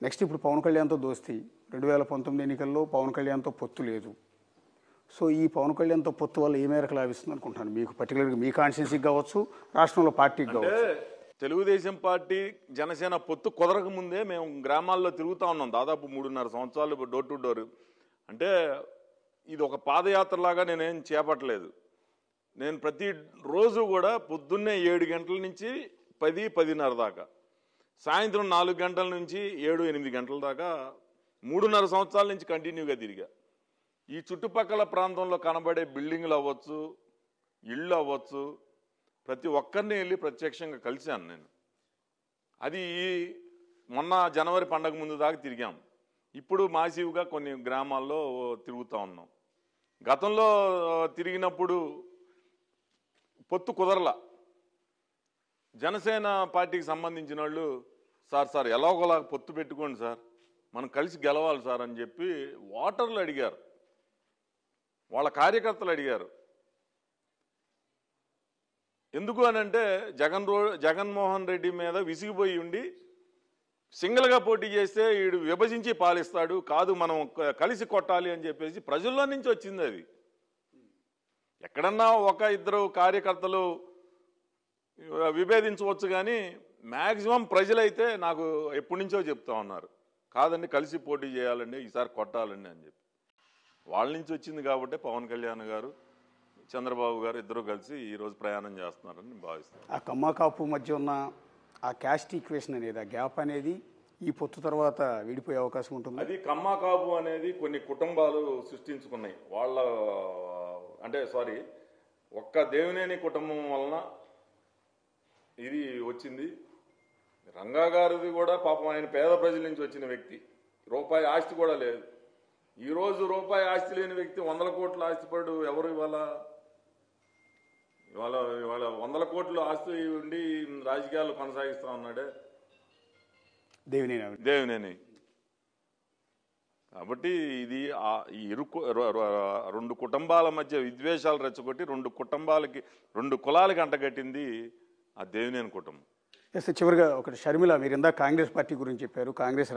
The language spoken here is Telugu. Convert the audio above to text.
నెక్స్ట్ ఇప్పుడు పవన్ కళ్యాణ్తో దోస్తీ 2019 ఎన్నికల్లో పవన్ కళ్యాణ్తో పొత్తు లేదు. సో ఈ పవన్ కళ్యాణ్తో పొత్తు వల్ల ఏ మేరకు లాభిస్తుంది అనుకుంటున్నాను? మీకు పర్టికులర్గా మీ కాన్స్టిట్యున్సీకి కావచ్చు, రాష్ట్రంలో పార్టీకి కావచ్చు. తెలుగుదేశం పార్టీ జనసేన పొత్తు కుదరక ముందే మేము గ్రామాల్లో తిరుగుతూ ఉన్నాం. దాదాపు 3.5 సంవత్సరాలు డోర్ టు డోర్. అంటే ఇది ఒక పాదయాత్రలాగా నేనేం చేపట్టలేదు. నేను ప్రతి రోజు కూడా పొద్దున్నే 7 గంటల నుంచి 10-10:30 దాకా, సాయంత్రం 4 గంటల నుంచి 7-8 గంటల దాకా 3.5 సంవత్సరాల నుంచి కంటిన్యూగా తిరిగా. ఈ చుట్టుపక్కల ప్రాంతంలో కనబడే బిల్డింగ్లు అవ్వచ్చు, ఇళ్ళు అవ్వచ్చు, ప్రతి ఒక్కరిని వెళ్ళి ప్రత్యక్షంగా కలిశాను నేను. అది మొన్న జనవరి పండగ ముందు దాకా తిరిగాం. ఇప్పుడు మాసివ్గా కొన్ని గ్రామాల్లో తిరుగుతూ ఉన్నాం. గతంలో తిరిగినప్పుడు పొత్తు కుదరలా. జనసేన పార్టీకి సంబంధించిన వాళ్ళు సార్ ఎలాగోలా పొత్తు పెట్టుకోండి సార్, మనం కలిసి గెలవాలి సార్ అని చెప్పి ఓటర్లు అడిగారు, వాళ్ళ కార్యకర్తలు అడిగారు. ఎందుకు అనంటే జగన్మోహన్ రెడ్డి మీద విసిగిపోయి ఉండి సింగిల్గా పోటీ చేస్తే వీడు విభజించి పాలిస్తాడు, కాదు మనం కలిసి కొట్టాలి అని చెప్పేసి ప్రజల్లో నుంచి వచ్చింది అది. ఎక్కడన్నా ఒక ఇద్దరు కార్యకర్తలు విభేదించవచ్చు, కానీ మ్యాక్సిమం ప్రజలైతే నాకు ఎప్పటి నుంచో చెప్తా ఉన్నారు, కాదండి కలిసి పోటీ చేయాలండి, ఈసారి కొట్టాలండి అని చెప్పి. వాళ్ళ నుంచి వచ్చింది కాబట్టి పవన్ కళ్యాణ్ గారు, చంద్రబాబు గారు ఇద్దరు కలిసి ఈరోజు ప్రయాణం చేస్తున్నారని నేను భావిస్తాను. ఆ కమ్మ కాపు మధ్య ఉన్న ఆ క్యాస్ట్ ఈక్వేషన్ అనేది, ఆ గ్యాప్ అనేది ఈ పొత్తు తర్వాత విడిపోయే అవకాశం ఉంటుంది. అది కమ్మ కాపు అనేది కొన్ని కుటుంబాలు సృష్టించుకున్నాయి. వాళ్ళ ఒక్క దేవినేని కుటుంబం వలన ఇది వచ్చింది. రంగా గారిది కూడా పాపం ఆయన పేద ప్రజల నుంచి వచ్చిన వ్యక్తి, రూపాయి ఆస్తి కూడా లేదు. ఈరోజు రూపాయి ఆస్తి లేని వ్యక్తి 100 కోట్ల ఆస్తిపడు ఎవరు? ఇవాళ 100 కోట్ల ఆస్తి ఉండి రాజకీయాలు కొనసాగిస్తా ఉన్నాడే దేవినేని. కాబట్టి ఇది ఈ రెండు కుటుంబాల మధ్య విద్వేషాలు రెచ్చగొట్టి 2 కులాలకి అంటగట్టింది ఆ దేవినేని కుటుంబం. చివరిగా ఒకటి, షర్మిల, మీరు ఇందాక కాంగ్రెస్ పార్టీ గురించి చెప్పారు. కాంగ్రెస్